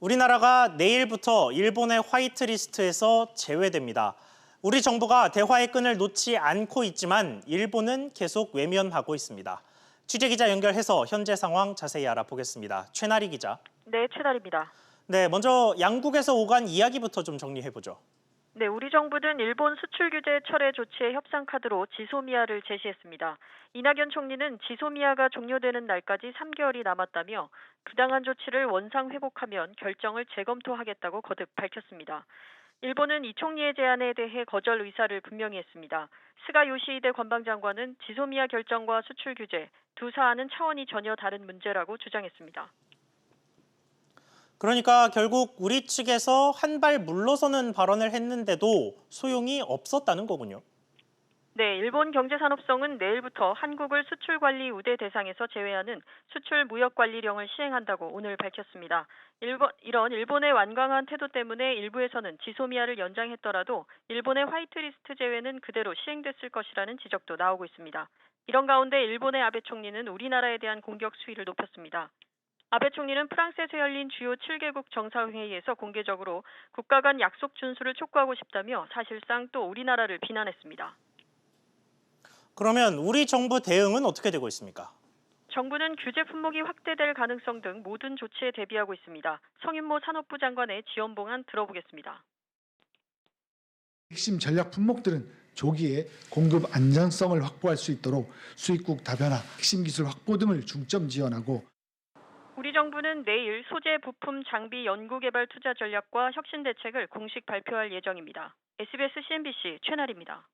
우리나라가 내일부터 일본의 화이트리스트에서 제외됩니다. 우리 정부가 대화의 끈을 놓지 않고 있지만 일본은 계속 외면하고 있습니다. 취재기자 연결해서 현재 상황 자세히 알아보겠습니다. 최나리 기자. 네, 최달입니다. 네, 먼저 양국에서 오간 이야기부터 좀 정리해보죠. 네, 우리 정부는 일본 수출 규제 철회 조치의 협상 카드로 지소미아를 제시했습니다. 이낙연 총리는 지소미아가 종료되는 날까지 3개월이 남았다며 부당한 조치를 원상 회복하면 결정을 재검토하겠다고 거듭 밝혔습니다. 일본은 이 총리의 제안에 대해 거절 의사를 분명히 했습니다. 스가 요시히데 관방장관은 지소미아 결정과 수출 규제 두 사안은 차원이 전혀 다른 문제라고 주장했습니다. 그러니까 결국 우리 측에서 한 발 물러서는 발언을 했는데도 소용이 없었다는 거군요. 네, 일본 경제산업성은 내일부터 한국을 수출관리 우대 대상에서 제외하는 수출무역관리령을 시행한다고 오늘 밝혔습니다. 이런 일본의 완강한 태도 때문에 일부에서는 지소미아를 연장했더라도 일본의 화이트리스트 제외는 그대로 시행됐을 것이라는 지적도 나오고 있습니다. 이런 가운데 일본의 아베 총리는 우리나라에 대한 공격 수위를 높였습니다. 아베 총리는 프랑스에서 열린 주요 7개국 정상회의에서 공개적으로 국가 간 약속 준수를 촉구하고 싶다며 사실상 또 우리나라를 비난했습니다. 그러면 우리 정부 대응은 어떻게 되고 있습니까? 정부는 규제 품목이 확대될 가능성 등 모든 조치에 대비하고 있습니다. 성윤모 산업부 장관의 지원 방안 들어보겠습니다. 핵심 전략 품목들은 조기에 공급 안정성을 확보할 수 있도록 수입국 다변화, 핵심 기술 확보 등을 중점 지원하고 우리 정부는 내일 소재, 부품, 장비, 연구개발 투자 전략과 혁신 대책을 공식 발표할 예정입니다. SBS CNBC 최나리입니다.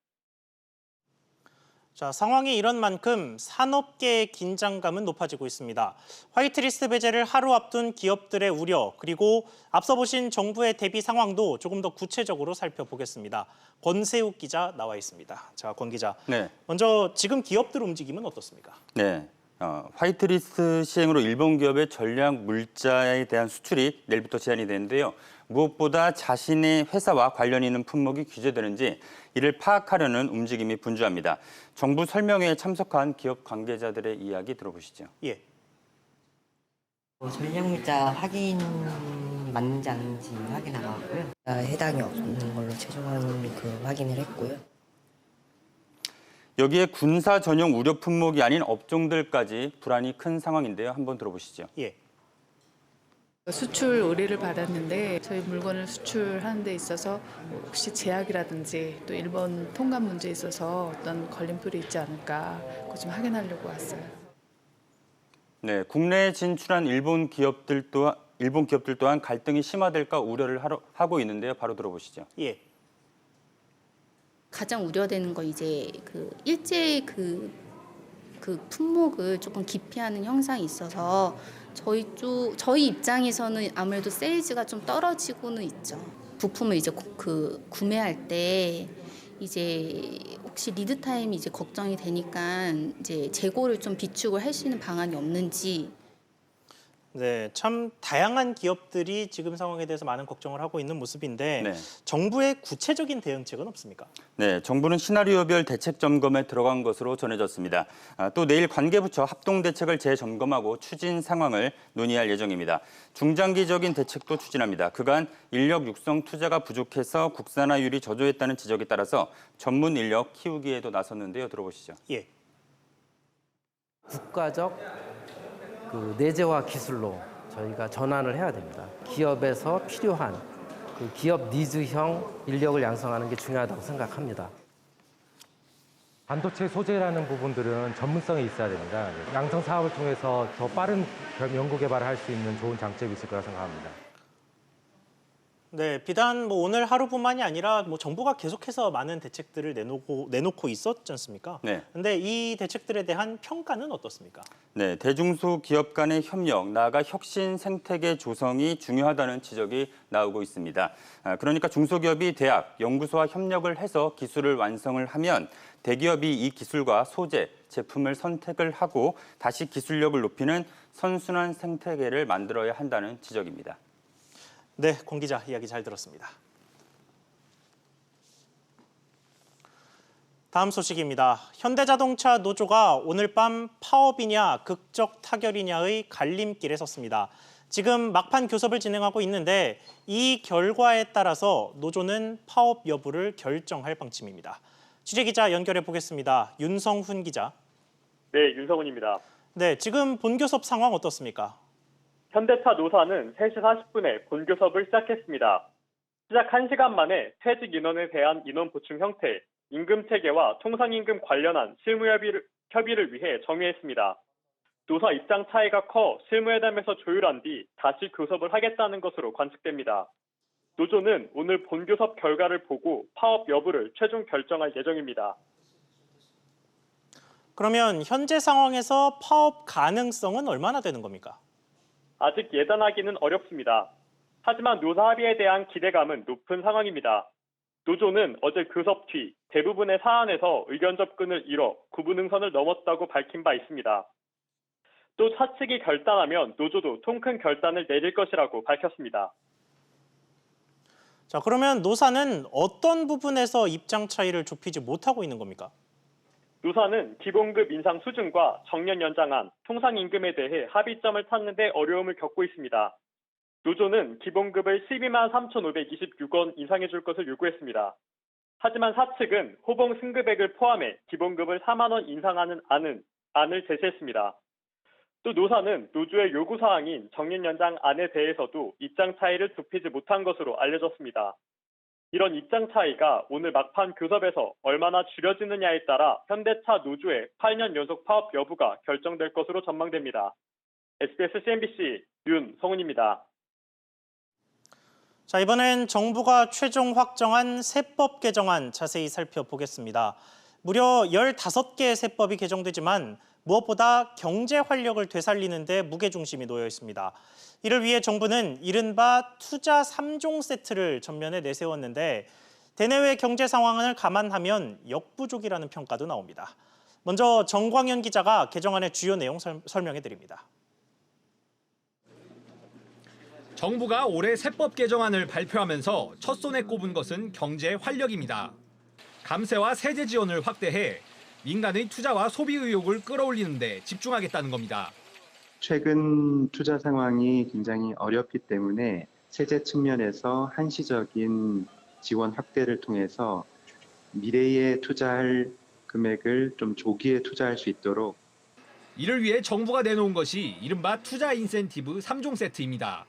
자, 상황이 이런 만큼 산업계의 긴장감은 높아지고 있습니다. 화이트리스트 배제를 하루 앞둔 기업들의 우려, 그리고 앞서 보신 정부의 대비 상황도 조금 더 구체적으로 살펴보겠습니다. 권세욱 기자 나와 있습니다. 자, 권 기자. 네. 먼저 지금 기업들 움직임은 어떻습니까? 네. 화이트리스트 시행으로 일본 기업의 전략 물자에 대한 수출이 내일부터 제한이 되는데요. 무엇보다 자신의 회사와 관련 있는 품목이 규제되는지 이를 파악하려는 움직임이 분주합니다. 정부 설명회에 참석한 기업 관계자들의 이야기 들어보시죠. 예. 전략물자 확인 맞는지 아닌지 확인하고 왔고요. 해당이 없는 걸로 최종한 확인을 했고요. 여기에 군사 전용 우려 품목이 아닌 업종들까지 불안이 큰 상황인데요. 한번 들어보시죠. 예. 수출 의뢰를 받았는데 저희 물건을 수출하는 데 있어서 혹시 제약이라든지 또 일본 통관 문제에 있어서 어떤 걸림돌이 있지 않을까 그거 좀 확인하려고 왔어요. 네, 국내에 진출한 일본 기업들 또한 갈등이 심화될까 우려를 하고 있는데요. 바로 들어보시죠. 예. 가장 우려되는 거 이제 일제 품목을 조금 기피하는 현상이 있어서 저희 입장에서는 아무래도 세일즈가 좀 떨어지고는 있죠. 부품을 이제 구매할 때 이제 혹시 리드 타임이 이제 걱정이 되니까 이제 재고를 좀 비축을 할 수 있는 방안이 없는지. 네, 참 다양한 기업들이 지금 상황에 대해서 많은 걱정을 하고 있는 모습인데 네. 정부의 구체적인 대응책은 없습니까? 네, 정부는 시나리오별 대책 점검에 들어간 것으로 전해졌습니다. 또 내일 관계부처 합동 대책을 재점검하고 추진 상황을 논의할 예정입니다. 중장기적인 대책도 추진합니다. 그간 인력 육성 투자가 부족해서 국산화율이 저조했다는 지적에 따라서 전문 인력 키우기에도 나섰는데요. 들어보시죠. 예. 국가적 내재화 기술로 저희가 전환을 해야 됩니다. 기업에서 필요한 기업 니즈형 인력을 양성하는 게 중요하다고 생각합니다. 반도체 소재라는 부분들은 전문성이 있어야 됩니다. 양성 사업을 통해서 더 빠른 연구 개발을 할 수 있는 좋은 장점이 있을 거라 생각합니다. 네, 비단 오늘 하루뿐만이 아니라 정부가 계속해서 많은 대책들을 내놓고 있었지 않습니까? 네. 근데 이 대책들에 대한 평가는 어떻습니까? 네, 대중소 기업 간의 협력, 나아가 혁신 생태계 조성이 중요하다는 지적이 나오고 있습니다. 그러니까 중소기업이 대학, 연구소와 협력을 해서 기술을 완성을 하면 대기업이 이 기술과 소재, 제품을 선택을 하고 다시 기술력을 높이는 선순환 생태계를 만들어야 한다는 지적입니다. 네, 권 기자 이야기 잘 들었습니다. 다음 소식입니다. 현대자동차 노조가 오늘 밤 파업이냐 극적 타결이냐의 갈림길에 섰습니다. 지금 막판 교섭을 진행하고 있는데 이 결과에 따라서 노조는 파업 여부를 결정할 방침입니다. 취재기자 연결해 보겠습니다. 윤성훈 기자. 네, 윤성훈입니다. 네, 지금 본교섭 상황 어떻습니까? 현대차 노사는 3시 40분에 본교섭을 시작했습니다. 시작 1시간 만에 퇴직 인원에 대한 인원 보충 형태, 임금 체계와 통상임금 관련한 실무협의를 위해 정의했습니다. 노사 입장 차이가 커 실무회담에서 조율한 뒤 다시 교섭을 하겠다는 것으로 관측됩니다. 노조는 오늘 본교섭 결과를 보고 파업 여부를 최종 결정할 예정입니다. 그러면 현재 상황에서 파업 가능성은 얼마나 되는 겁니까? 아직 예단하기는 어렵습니다. 하지만 노사 합의에 대한 기대감은 높은 상황입니다. 노조는 어제 교섭 뒤 대부분의 사안에서 의견 접근을 이뤄 구분응선을 넘었다고 밝힌 바 있습니다. 또 사측이 결단하면 노조도 통 큰 결단을 내릴 것이라고 밝혔습니다. 자, 그러면 노사는 어떤 부분에서 입장 차이를 좁히지 못하고 있는 겁니까? 노사는 기본급 인상 수준과 정년 연장안, 통상임금에 대해 합의점을 찾는 데 어려움을 겪고 있습니다. 노조는 기본급을 12만 3,526원 인상해 줄 것을 요구했습니다. 하지만 사측은 호봉 승급액을 포함해 기본급을 4만 원 인상하는 안을 제시했습니다. 또 노사는 노조의 요구사항인 정년 연장안에 대해서도 입장 차이를 좁히지 못한 것으로 알려졌습니다. 이런 입장 차이가 오늘 막판 교섭에서 얼마나 줄여지느냐에 따라 현대차 노조의 8년 연속 파업 여부가 결정될 것으로 전망됩니다. SBS CNBC 윤성훈입니다. 자, 이번엔 정부가 최종 확정한 세법 개정안 자세히 살펴보겠습니다. 무려 15개의 세법이 개정되지만 무엇보다 경제 활력을 되살리는 데 무게중심이 놓여 있습니다. 이를 위해 정부는 이른바 투자 3종 세트를 전면에 내세웠는데 대내외 경제 상황을 감안하면 역부족이라는 평가도 나옵니다. 먼저 정광현 기자가 개정안의 주요 내용 설명해 드립니다. 정부가 올해 세법 개정안을 발표하면서 첫손에 꼽은 것은 경제 활력입니다. 감세와 세제 지원을 확대해 민간의 투자와 소비 의욕을 끌어올리는 데 집중하겠다는 겁니다. 최근 투자 상황이 굉장히 어렵기 때문에 세제 측면에서 한시적인 지원 확대를 통해서 미래에 투자할 금액을 좀 조기에 투자할 수 있도록. 이를 위해 정부가 내놓은 것이 이른바 투자 인센티브 3종 세트입니다.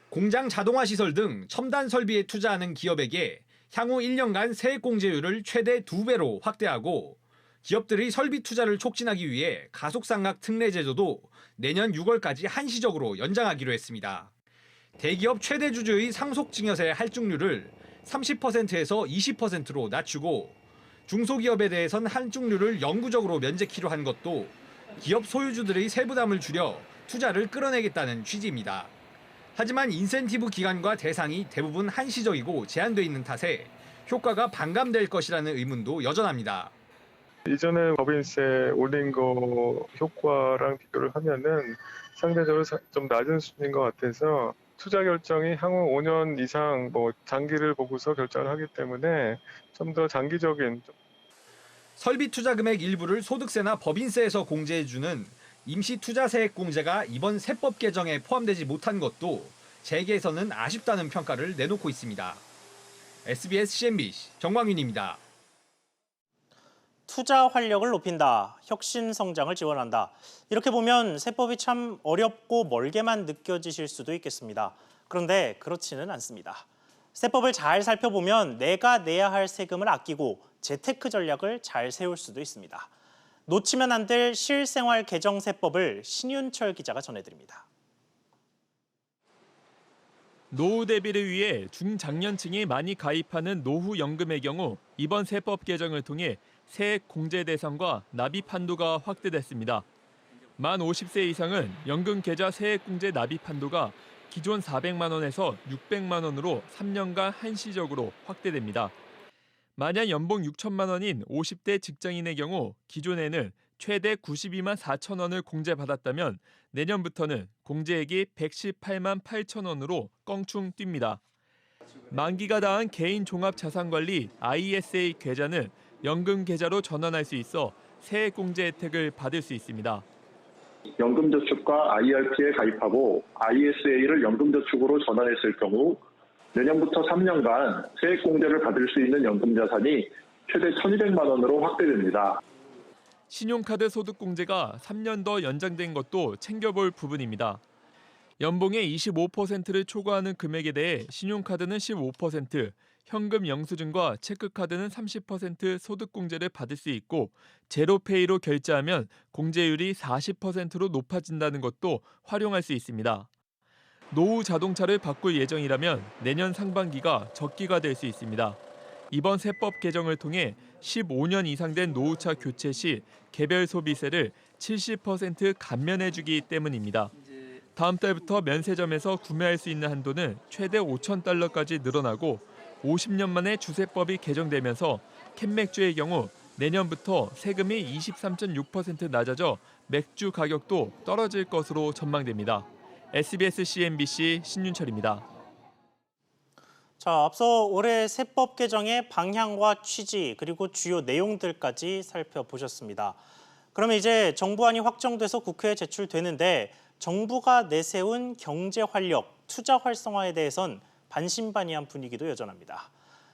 공장 자동화 시설 등 첨단 설비에 투자하는 기업에게 향후 1년간 세액공제율을 최대 2배로 확대하고 기업들의 설비 투자를 촉진하기 위해 가속상각 특례 제도도 내년 6월까지 한시적으로 연장하기로 했습니다. 대기업 최대 주주의 상속증여세 할증률을 30%에서 20%로 낮추고 중소기업에 대해선 할증률을 영구적으로 면제키로 한 것도 기업 소유주들의 세부담을 줄여 투자를 끌어내겠다는 취지입니다. 하지만 인센티브 기간과 대상이 대부분 한시적이고 제한돼 있는 탓에 효과가 반감될 것이라는 의문도 여전합니다. 이전에 법인세 올린 거 효과랑 비교를 하면은 상대적으로 좀 낮은 수준인 것 같아서 투자 결정이 향후 5년 이상 장기를 보고서 결정을 하기 때문에 좀 더 장기적인. 설비 투자 금액 일부를 소득세나 법인세에서 공제해주는 임시 투자세액 공제가 이번 세법 개정에 포함되지 못한 것도 재계에서는 아쉽다는 평가를 내놓고 있습니다. SBS CNBC 정광윤입니다. 투자 활력을 높인다, 혁신 성장을 지원한다. 이렇게 보면 세법이 참 어렵고 멀게만 느껴지실 수도 있겠습니다. 그런데 그렇지는 않습니다. 세법을 잘 살펴보면 내가 내야 할 세금을 아끼고 재테크 전략을 잘 세울 수도 있습니다. 놓치면 안 될 실생활 개정 세법을 신윤철 기자가 전해드립니다. 노후 대비를 위해 중장년층이 많이 가입하는 노후연금의 경우 이번 세법 개정을 통해 세액 공제 대상과 납입 한도가 확대됐습니다. 만 50세 이상은 연금 계좌 세액 공제 납입 한도가 기존 400만 원에서 600만 원으로 3년간 한시적으로 확대됩니다. 만약 연봉 6천만 원인 50대 직장인의 경우 기존에는 최대 92만 4천 원을 공제받았다면 내년부터는 공제액이 118만 8천 원으로 껑충 뜁니다. 만기가 다한 개인 종합자산관리 ISA 계좌는 연금 계좌로 전환할 수 있어 세액 공제 혜택을 받을 수 있습니다. 연금저축과 IRP에 가입하고 ISA를 연금저축으로 전환했을 경우 내년부터 3년간 세액공제를 받을 수 있는 연금자산이 최대 1,200만 원으로 확대됩니다. 신용카드 소득공제가 3년 더 연장된 것도 챙겨볼 부분입니다. 연봉의 25%를 초과하는 금액에 대해 신용카드는 15%, 현금 영수증과 체크카드는 30% 소득공제를 받을 수 있고 제로페이로 결제하면 공제율이 40%로 높아진다는 것도 활용할 수 있습니다. 노후 자동차를 바꿀 예정이라면 내년 상반기가 적기가 될 수 있습니다. 이번 세법 개정을 통해 15년 이상 된 노후차 교체 시 개별 소비세를 70% 감면해주기 때문입니다. 다음 달부터 면세점에서 구매할 수 있는 한도는 최대 5,000달러까지 늘어나고 50년 만에 주세법이 개정되면서 캔맥주의 경우 내년부터 세금이 23.6% 낮아져 맥주 가격도 떨어질 것으로 전망됩니다. SBS CNBC 신윤철입니다. 자, 앞서 올해 세법 개정의 방향과 취지 그리고 주요 내용들까지 살펴보셨습니다. 그러면 이제 정부안이 확정돼서 국회에 제출되는데 정부가 내세운 경제 활력, 투자 활성화에 대해선 반신반의한 분위기도 여전합니다.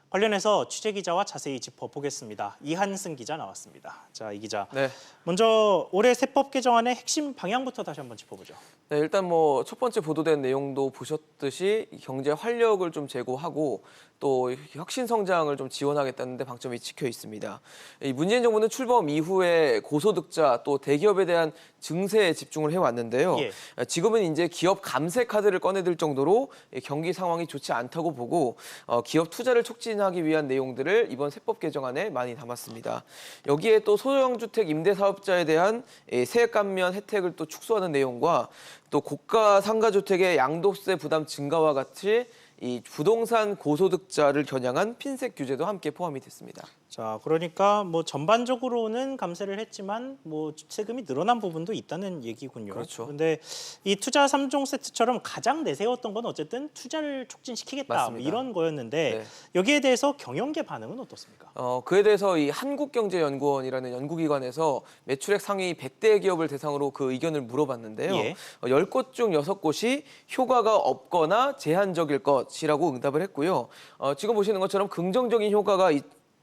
관련해서 취재기자와 자세히 짚어보겠습니다. 이한승 기자 나왔습니다. 자, 이 기자. 네. 먼저 올해 세법 개정안의 핵심 방향부터 다시 한번 짚어보죠. 네, 일단 뭐 첫 번째 보도된 내용도 보셨듯이 경제 활력을 좀 제고하고 또 혁신 성장을 좀 지원하겠다는 데 방점이 찍혀 있습니다. 이 문재인 정부는 출범 이후에 고소득자 또 대기업에 대한 증세에 집중을 해왔는데요. 지금은 이제 기업 감세 카드를 꺼내들 정도로 경기 상황이 좋지 않다고 보고 기업 투자를 촉진하기 위한 내용들을 이번 세법 개정안에 많이 담았습니다. 여기에 또 소형주택 임대사업자에 대한 세액 감면 혜택을 또 축소하는 내용과 또 고가 상가주택의 양도세 부담 증가와 같이 이 부동산 고소득자를 겨냥한 핀셋 규제도 함께 포함이 됐습니다. 자, 그러니까 뭐 전반적으로는 감세를 했지만 뭐 세금이 늘어난 부분도 있다는 얘기군요. 그렇죠. 그런데 이 투자 3종 세트처럼 가장 내세웠던 건 어쨌든 투자를 촉진시키겠다 뭐 이런 거였는데 네. 여기에 대해서 경영계 반응은 어떻습니까? 그에 대해서 이 한국경제연구원이라는 연구기관에서 매출액 상위 100대 기업을 대상으로 그 의견을 물어봤는데요. 10곳 중 6곳이 효과가 없거나 제한적일 것이라고 응답을 했고요. 지금 보시는 것처럼 긍정적인 효과가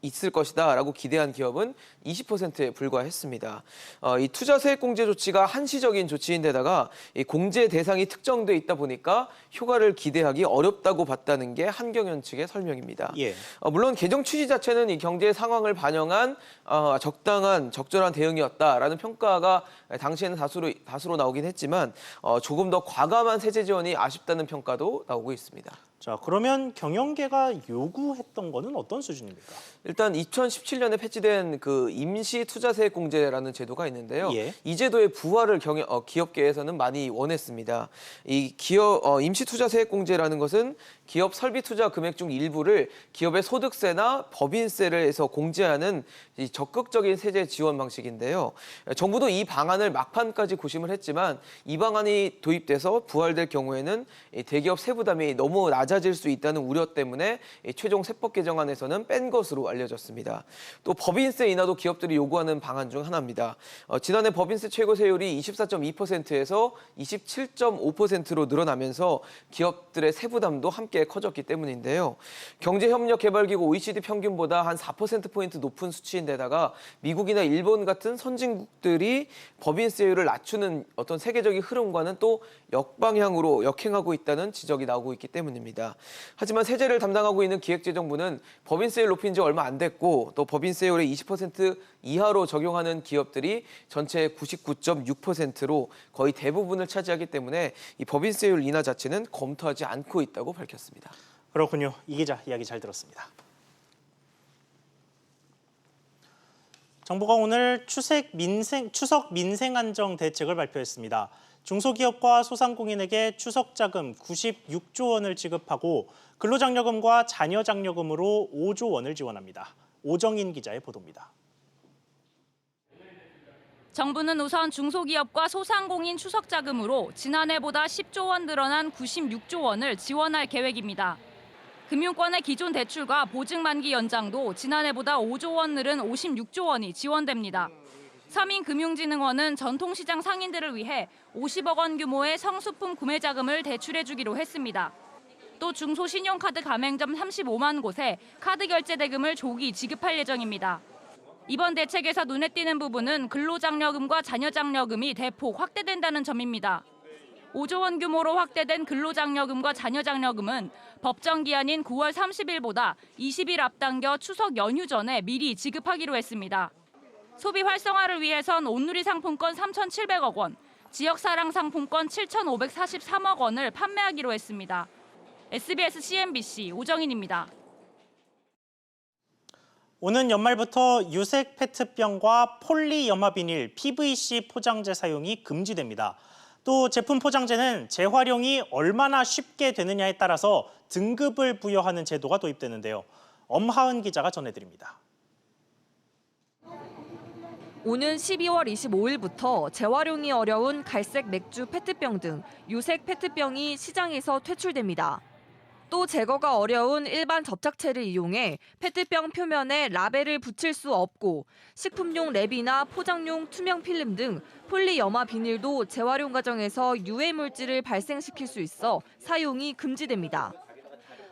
있을 것이다라고 기대한 기업은 20%에 불과했습니다. 이 투자 세액 공제 조치가 한시적인 조치인데다가 이 공제 대상이 특정돼 있다 보니까 효과를 기대하기 어렵다고 봤다는 게 한경연 측의 설명입니다. 물론 개정 취지 자체는 이 경제 상황을 반영한 적절한 대응이었다라는 평가가 당시에는 다수로 나오긴 했지만 조금 더 과감한 세제 지원이 아쉽다는 평가도 나오고 있습니다. 자, 그러면 경영계가 요구했던 거는 어떤 수준입니까? 일단 2017년에 폐지된 그 임시 투자세액 공제라는 제도가 있는데요. 이 제도의 부활을 기업계에서는 많이 원했습니다. 이 임시 투자세액 공제라는 것은 기업 설비 투자 금액 중 일부를 기업의 소득세나 법인세를 해서 공제하는 이 적극적인 세제 지원 방식인데요. 정부도 이 방안을 막판까지 고심을 했지만 이 방안이 도입돼서 부활될 경우에는 이 대기업 세부담이 너무 낮아질 수 있다는 우려 때문에 이 최종 세법 개정안에서는 뺀 것으로 알려졌습니다. 또 법인세 인하도 기업들이 요구하는 방안 중 하나입니다. 지난해 법인세 최고세율이 24.2%에서 27.5%로 늘어나면서 기업들의 세부담도 함께 커졌기 때문인데요. 경제협력개발기구 OECD 평균보다 한 4%포인트 높은 수치인데다가 미국이나 일본 같은 선진국들이 법인세율을 낮추는 어떤 세계적인 흐름과는 또 역방향으로 역행하고 있다는 지적이 나오고 있기 때문입니다. 하지만 세제를 담당하고 있는 기획재정부는 법인세율 높인 지 얼마 안 됐고 또 법인세율의 20% 이하로 적용하는 기업들이 전체 99.6%로 거의 대부분을 차지하기 때문에 이 법인세율 인하 자체는 검토하지 않고 있다고 밝혔습니다. 그렇군요. 이 기자 이야기 잘 들었습니다. 정부가 오늘 추석 민생 안정 대책을 발표했습니다. 중소기업과 소상공인에게 추석 자금 96조 원을 지급하고 근로장려금과 자녀장려금으로 5조 원을 지원합니다. 오정인 기자의 보도입니다. 정부는 우선 중소기업과 소상공인 추석 자금으로 지난해보다 10조 원 늘어난 96조 원을 지원할 계획입니다. 금융권의 기존 대출과 보증 만기 연장도 지난해보다 5조 원 늘은 56조 원이 지원됩니다. 서민금융진흥원은 전통시장 상인들을 위해 50억 원 규모의 성수품 구매 자금을 대출해주기로 했습니다. 또 중소신용카드 가맹점 35만 곳에 카드 결제 대금을 조기 지급할 예정입니다. 이번 대책에서 눈에 띄는 부분은 근로장려금과 자녀장려금이 대폭 확대된다는 점입니다. 5조 원 규모로 확대된 근로장려금과 자녀장려금은 법정 기한인 9월 30일보다 20일 앞당겨 추석 연휴 전에 미리 지급하기로 했습니다. 소비 활성화를 위해선 온누리 상품권 3,700억 원, 지역사랑 상품권 7,543억 원을 판매하기로 했습니다. SBS CNBC 오정인입니다. 오는 연말부터 유색 페트병과 폴리염화비닐, PVC 포장재 사용이 금지됩니다. 또 제품 포장재는 재활용이 얼마나 쉽게 되느냐에 따라서 등급을 부여하는 제도가 도입되는데요. 엄하은 기자가 전해드립니다. 오는 12월 25일부터 재활용이 어려운 갈색 맥주 페트병 등 유색 페트병이 시장에서 퇴출됩니다. 또 제거가 어려운 일반 접착체를 이용해 페트병 표면에 라벨을 붙일 수 없고 식품용 랩이나 포장용 투명 필름 등 폴리염화 비닐도 재활용 과정에서 유해 물질을 발생시킬 수 있어 사용이 금지됩니다.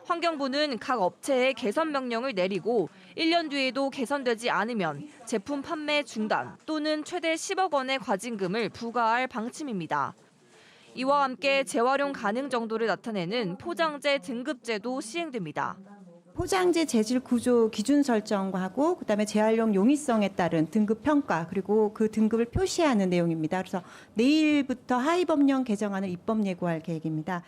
환경부는 각 업체에 개선 명령을 내리고 1년 뒤에도 개선되지 않으면 제품 판매 중단 또는 최대 10억 원의 과징금을 부과할 방침입니다. 이와 함께 재활용 가능 정도를 나타내는 포장재 등급제도 시행됩니다. 포장재 재질 구조 기준 설정하고 그다음에 재활용 용이성에 따른 등급 평가 그리고 그 등급을 표시하는 내용입니다. 그래서 내일부터 하위법령 개정안을 입법 예고할 계획입니다.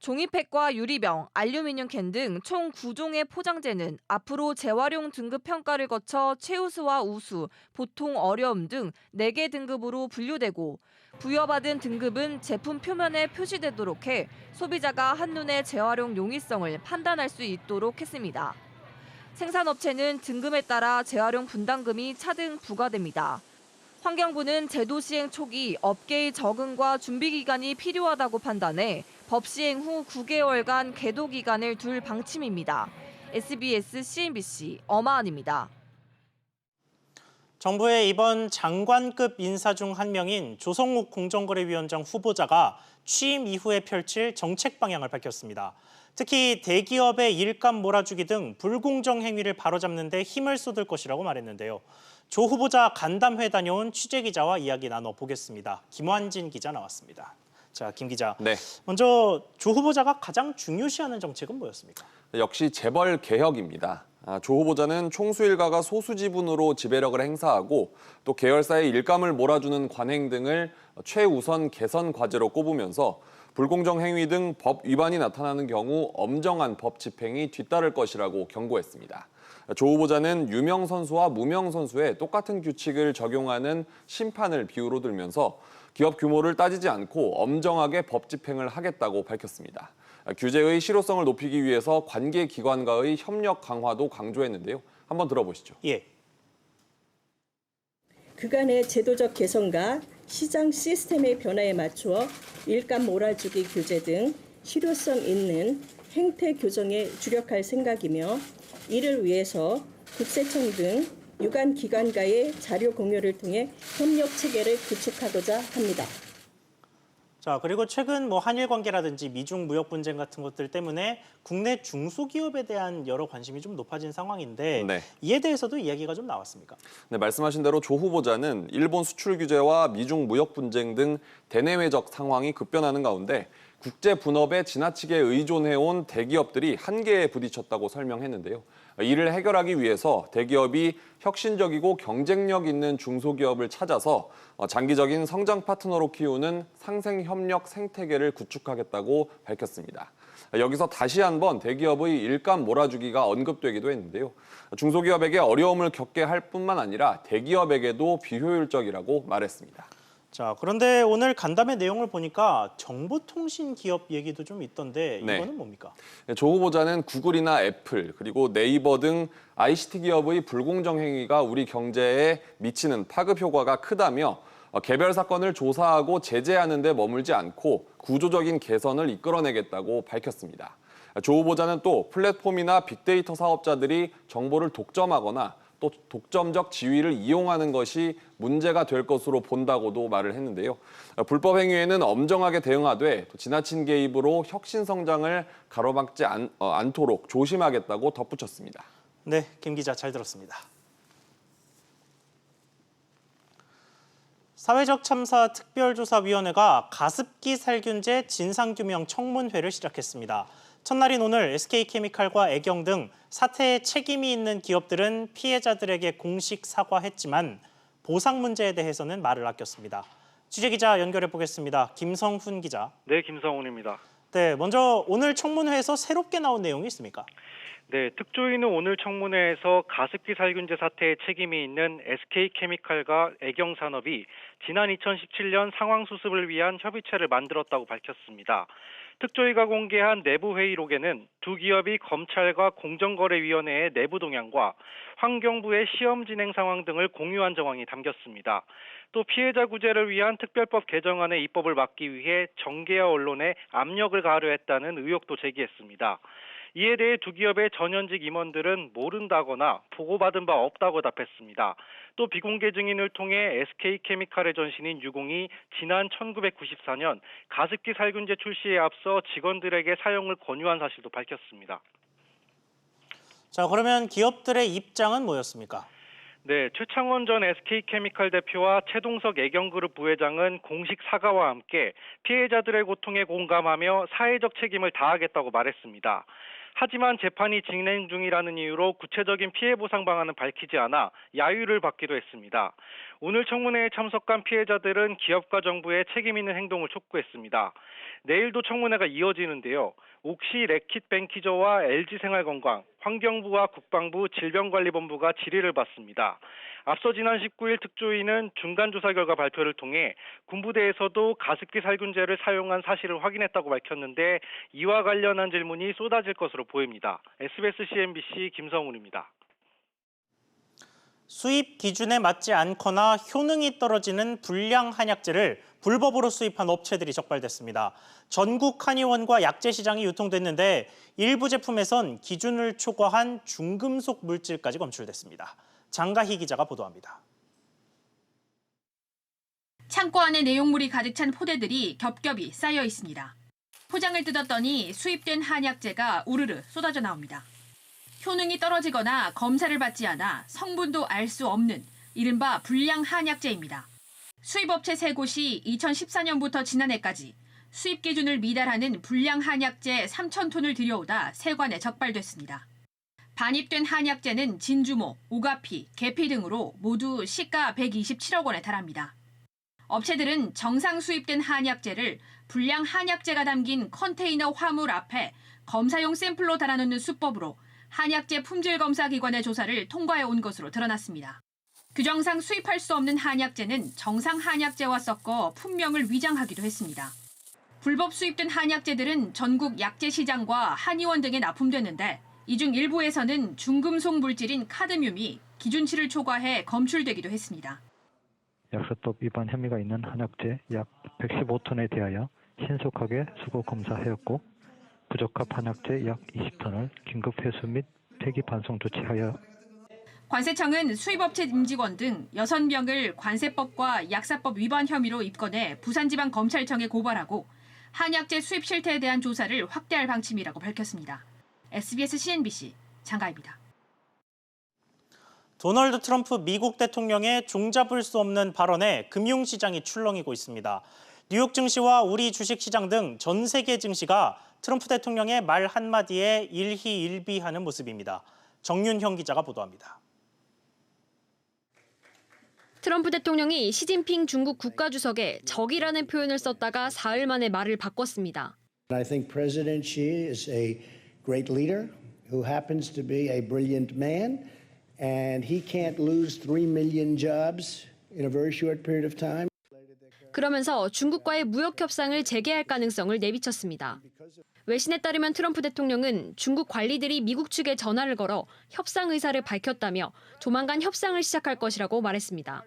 종이팩과 유리병, 알루미늄 캔 등 총 9종의 포장재는 앞으로 재활용 등급 평가를 거쳐 최우수와 우수, 보통 어려움 등 4개 등급으로 분류되고 부여받은 등급은 제품 표면에 표시되도록 해 소비자가 한눈에 재활용 용이성을 판단할 수 있도록 했습니다. 생산업체는 등급에 따라 재활용 분담금이 차등 부과됩니다. 환경부는 제도 시행 초기 업계의 적응과 준비 기간이 필요하다고 판단해 법 시행 후 9개월간 계도 기간을 둘 방침입니다. SBS CNBC 엄하은입니다. 정부의 이번 장관급 인사 중 한 명인 조성욱 공정거래위원장 후보자가 취임 이후에 펼칠 정책 방향을 밝혔습니다. 특히 대기업의 일감 몰아주기 등 불공정 행위를 바로잡는 데 힘을 쏟을 것이라고 말했는데요. 조 후보자 간담회 다녀온 취재기자와 이야기 나눠보겠습니다. 김환진 기자 나왔습니다. 자, 김 기자. 네. 먼저 조 후보자가 가장 중요시하는 정책은 뭐였습니까? 역시 재벌 개혁입니다. 조 후보자는 총수 일가가 소수 지분으로 지배력을 행사하고 또 계열사의 일감을 몰아주는 관행 등을 최우선 개선 과제로 꼽으면서 불공정 행위 등 법 위반이 나타나는 경우 엄정한 법 집행이 뒤따를 것이라고 경고했습니다. 조 후보자는 유명 선수와 무명 선수에 똑같은 규칙을 적용하는 심판을 비유로 들면서 기업 규모를 따지지 않고 엄정하게 법 집행을 하겠다고 밝혔습니다. 규제의 실효성을 높이기 위해서 관계기관과의 협력 강화도 강조했는데요. 한번 들어보시죠. 예. 그간의 제도적 개선과 시장 시스템의 변화에 맞추어 일감 몰아주기 규제 등 실효성 있는 행태 교정에 주력할 생각이며 이를 위해서 국세청 등 유관 기관과의 자료 공유를 통해 협력 체계를 구축하고자 합니다. 자, 그리고 최근 한일 관계라든지 미중 무역 분쟁 같은 것들 때문에 국내 중소기업에 대한 여러 관심이 좀 높아진 상황인데 네. 이에 대해서도 이야기가 좀 나왔습니까? 네, 말씀하신 대로 조 후보자는 일본 수출 규제와 미중 무역 분쟁 등 대내외적 상황이 급변하는 가운데 국제 분업에 지나치게 의존해온 대기업들이 한계에 부딪혔다고 설명했는데요. 이를 해결하기 위해서 대기업이 혁신적이고 경쟁력 있는 중소기업을 찾아서 장기적인 성장 파트너로 키우는 상생협력 생태계를 구축하겠다고 밝혔습니다. 여기서 다시 한번 대기업의 일감 몰아주기가 언급되기도 했는데요. 중소기업에게 어려움을 겪게 할 뿐만 아니라 대기업에게도 비효율적이라고 말했습니다. 자, 그런데 오늘 간담회 내용을 보니까 정보통신 기업 얘기도 좀 있던데 이거는 뭡니까? 조 후보자는 구글이나 애플 그리고 네이버 등 ICT 기업의 불공정 행위가 우리 경제에 미치는 파급 효과가 크다며 개별 사건을 조사하고 제재하는 데 머물지 않고 구조적인 개선을 이끌어내겠다고 밝혔습니다. 조 후보자는 또 플랫폼이나 빅데이터 사업자들이 정보를 독점하거나 또 독점적 지위를 이용하는 것이 문제가 될 것으로 본다고도 말을 했는데요. 불법 행위에는 엄정하게 대응하되 또 지나친 개입으로 혁신 성장을 가로막지 않도록 조심하겠다고 덧붙였습니다. 네, 김 기자 잘 들었습니다. 사회적 참사 특별조사위원회가 가습기 살균제 진상규명 청문회를 시작했습니다. 첫날인 오늘 SK케미칼과 애경 등 사태에 책임이 있는 기업들은 피해자들에게 공식 사과했지만 보상 문제에 대해서는 말을 아꼈습니다. 취재기자 연결해 보겠습니다. 김성훈 기자. 네, 김성훈입니다. 네, 먼저 오늘 청문회에서 새롭게 나온 내용이 있습니까? 네, 특조위는 오늘 청문회에서 가습기 살균제 사태에 책임이 있는 SK케미칼과 애경산업이 지난 2017년 상황 수습을 위한 협의체를 만들었다고 밝혔습니다. 특조위가 공개한 내부 회의록에는 두 기업이 검찰과 공정거래위원회의 내부 동향과 환경부의 시험 진행 상황 등을 공유한 정황이 담겼습니다. 또 피해자 구제를 위한 특별법 개정안의 입법을 막기 위해 정계와 언론에 압력을 가하려 했다는 의혹도 제기했습니다. 이에 대해 두 기업의 전현직 임원들은 모른다거나 보고받은 바 없다고 답했습니다. 또 비공개 증인을 통해 SK케미칼의 전신인 유공이 지난 1994년 가습기 살균제 출시에 앞서 직원들에게 사용을 권유한 사실도 밝혔습니다. 자, 그러면 기업들의 입장은 뭐였습니까? 네, 최창원 전 SK케미칼 대표와 최동석 애경그룹 부회장은 공식 사과와 함께 피해자들의 고통에 공감하며 사회적 책임을 다하겠다고 말했습니다. 하지만 재판이 진행 중이라는 이유로 구체적인 피해 보상 방안은 밝히지 않아 야유를 받기도 했습니다. 오늘 청문회에 참석한 피해자들은 기업과 정부의 책임 있는 행동을 촉구했습니다. 내일도 청문회가 이어지는데요. 옥시 래킷뱅키저와 LG생활건강, 환경부와 국방부 질병관리본부가 질의를 받습니다. 앞서 지난 19일 특조위는 중간조사 결과 발표를 통해 군부대에서도 가습기 살균제를 사용한 사실을 확인했다고 밝혔는데 이와 관련한 질문이 쏟아질 것으로 보입니다. SBS CNBC 김성훈입니다. 수입 기준에 맞지 않거나 효능이 떨어지는 불량 한약재를 불법으로 수입한 업체들이 적발됐습니다. 전국 한의원과 약재 시장이 유통됐는데 일부 제품에선 기준을 초과한 중금속 물질까지 검출됐습니다. 장가희 기자가 보도합니다. 창고 안에 내용물이 가득 찬 포대들이 겹겹이 쌓여 있습니다. 포장을 뜯었더니 수입된 한약재가 우르르 쏟아져 나옵니다. 효능이 떨어지거나 검사를 받지 않아 성분도 알 수 없는 이른바 불량 한약재입니다. 수입업체 3곳이 2014년부터 지난해까지 수입 기준을 미달하는 불량 한약재 3,000톤을 들여오다 세관에 적발됐습니다. 반입된 한약재는 진주모, 오가피, 계피 등으로 모두 시가 127억 원에 달합니다. 업체들은 정상 수입된 한약재를 불량 한약재가 담긴 컨테이너 화물 앞에 검사용 샘플로 달아놓는 수법으로 한약재 품질검사기관의 조사를 통과해 온 것으로 드러났습니다. 규정상 수입할 수 없는 한약재는 정상 한약재와 섞어 품명을 위장하기도 했습니다. 불법 수입된 한약재들은 전국 약재 시장과 한의원 등에 납품됐는데 이 중 일부에서는 중금속 물질인 카드뮴이 기준치를 초과해 검출되기도 했습니다. 약사법 위반 혐의가 있는 한약재 약 115톤에 대하여 신속하게 수거 검사하였고 부적합 한약재 약 20톤을 긴급 회수 및 폐기 반송 조치하여 관세청은 수입업체 임직원 등 6명을 관세법과 약사법 위반 혐의로 입건해 부산지방검찰청에 고발하고 한약재 수입 실태에 대한 조사를 확대할 방침이라고 밝혔습니다. SBS CNBC 장가입니다. 도널드 트럼프 미국 대통령의 종잡을 수 없는 발언에 금융시장이 출렁이고 있습니다. 뉴욕 증시와 우리 주식시장 등 전 세계 증시가 트럼프 대통령의 말 한마디에 일희일비하는 모습입니다. 정윤형 기자가 보도합니다. 트럼프 대통령이 시진핑 중국 국가주석에 적이라는 표현을 썼다가 사흘 만에 말을 바꿨습니다. I think President Xi is a great leader who happens to be a brilliant man, and he can't lose 3 million jobs in a very short period of time. 그러면서 중국과의 무역 협상을 재개할 가능성을 내비쳤습니다. 외신에 따르면 트럼프 대통령은 중국 관리들이 미국 측에 전화를 걸어 협상 의사를 밝혔다며 조만간 협상을 시작할 것이라고 말했습니다.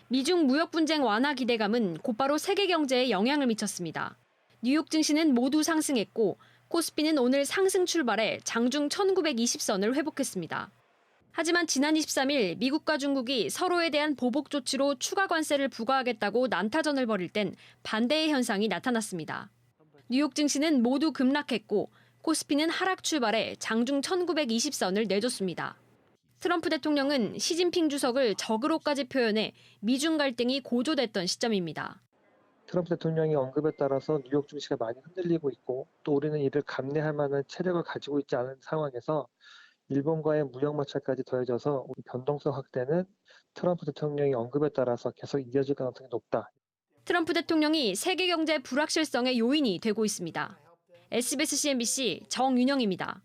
미중 무역 분쟁 완화 기대감은 곧바로 세계 경제에 영향을 미쳤습니다. 뉴욕 증시는 모두 상승했고 코스피는 오늘 상승 출발해 장중 1920선을 회복했습니다. 하지만 지난 23일 미국과 중국이 서로에 대한 보복 조치로 추가 관세를 부과하겠다고 난타전을 벌일 땐 반대의 현상이 나타났습니다. 뉴욕 증시는 모두 급락했고 코스피는 하락 출발해 장중 1920선을 내줬습니다. 트럼프 대통령은 시진핑 주석을 적으로까지 표현해 미중 갈등이 고조됐던 시점입니다. 트럼프 대통령의 언급에 따라서 뉴욕 증시가 많이 흔들리고 있고 또 우리는 이를 감내할 만한 체력을 가지고 있지 않은 상황에서 일본과의 무역 마찰까지 더해져서 변동성 확대는 트럼프 대통령의 언급에 따라서 계속 이어질 가능성이 높다. 트럼프 대통령이 세계 경제 불확실성의 요인이 되고 있습니다. SBS CNBC 정윤영입니다.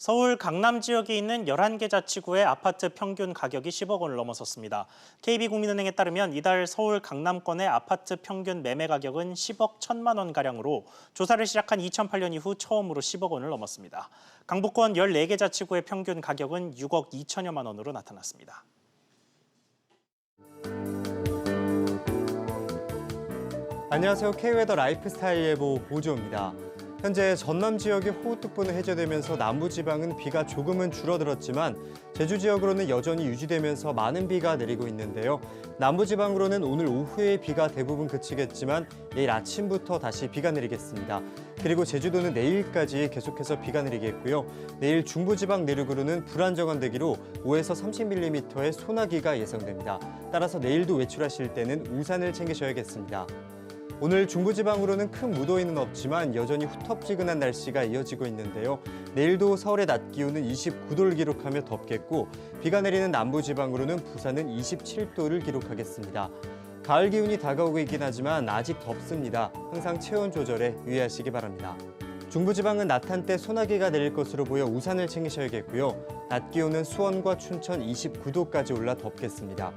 서울 강남 지역에 있는 11개 자치구의 아파트 평균 가격이 10억 원을 넘어섰습니다. KB국민은행에 따르면 이달 서울 강남권의 아파트 평균 매매 가격은 10억 1천만 원가량으로 조사를 시작한 2008년 이후 처음으로 10억 원을 넘었습니다. 강북권 14개 자치구의 평균 가격은 6억 2천여만 원으로 나타났습니다. 안녕하세요. K웨더 라이프스타일 예보 보조입니다. 현재 전남 지역의 호우특보는 해제되면서 남부지방은 비가 조금은 줄어들었지만 제주 지역으로는 여전히 유지되면서 많은 비가 내리고 있는데요. 남부지방으로는 오늘 오후에 비가 대부분 그치겠지만 내일 아침부터 다시 비가 내리겠습니다. 그리고 제주도는 내일까지 계속해서 비가 내리겠고요. 내일 중부지방 내륙으로는 불안정한 대기로 5에서 30mm의 소나기가 예상됩니다. 따라서 내일도 외출하실 때는 우산을 챙기셔야겠습니다. 오늘 중부지방으로는 큰 무더위는 없지만 여전히 후텁지근한 날씨가 이어지고 있는데요. 내일도 서울의 낮 기온은 29도를 기록하며 덥겠고 비가 내리는 남부지방으로는 부산은 27도를 기록하겠습니다. 가을 기운이 다가오고 있긴 하지만 아직 덥습니다. 항상 체온 조절에 유의하시기 바랍니다. 중부지방은 낮 한때 소나기가 내릴 것으로 보여 우산을 챙기셔야겠고요. 낮 기온은 수원과 춘천 29도까지 올라 덥겠습니다.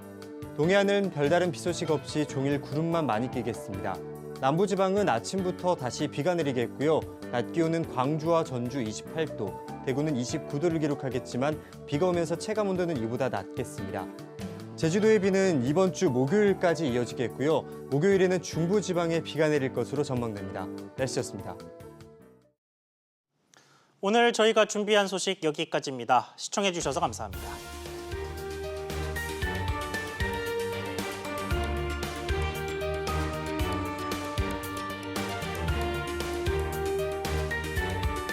동해안은 별다른 비 소식 없이 종일 구름만 많이 끼겠습니다. 남부지방은 아침부터 다시 비가 내리겠고요. 낮 기온은 광주와 전주 28도, 대구는 29도를 기록하겠지만 비가 오면서 체감온도는 이보다 낮겠습니다. 제주도의 비는 이번 주 목요일까지 이어지겠고요. 목요일에는 중부지방에 비가 내릴 것으로 전망됩니다. 날씨였습니다. 오늘 저희가 준비한 소식 여기까지입니다. 시청해주셔서 감사합니다.